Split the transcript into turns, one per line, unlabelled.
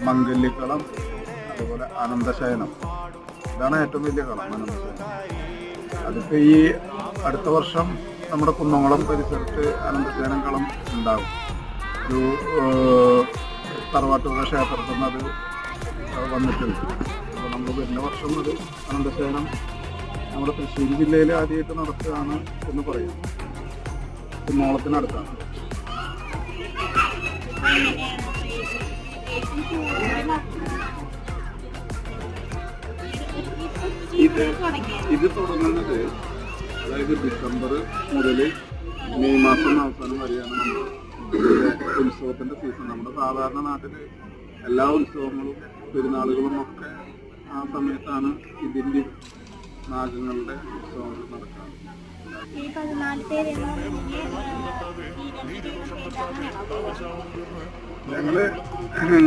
മംഗല്യക്കളം, അതുപോലെ അനന്തശയനം. ഇതാണ് ഏറ്റവും വലിയ കളം, അനന്തശയനം. അതിപ്പോൾ ഈ അടുത്ത വർഷം നമ്മുടെ കുന്നംകുളം പരിസരത്ത് അനന്തശയനം കളം ഉണ്ടാകും. ഒരു തറവാട്ടുക ക്ഷേത്രത്തിൽ നിന്ന് അത് വന്നിട്ടുണ്ട്. അപ്പോൾ നമ്മൾ വരുന്ന വർഷം അത് അനന്തശയനം നമ്മുടെ തൃശ്ശൂർ ജില്ലയിൽ ആദ്യമായിട്ട് നടത്തുകയാണ് എന്ന് പറയും. കുന്നോളത്തിനടുത്താണ്. ഇത് തുടങ്ങുന്നത് അതായത് ഡിസംബർ മുതൽ മെയ് മാസം അവസാനം വരെയാണ് നമ്മുടെ ഉത്സവത്തിൻ്റെ സീസൺ. നമ്മുടെ സാധാരണ നാട്ടിൽ എല്ലാ ഉത്സവങ്ങളും പെരുന്നാളുകളും ഒക്കെ ആ സമയത്താണ് ഇതിൻ്റെ നാഗങ്ങളുടെ ഉത്സവങ്ങൾ നടക്കാറ്. ഞങ്ങൾ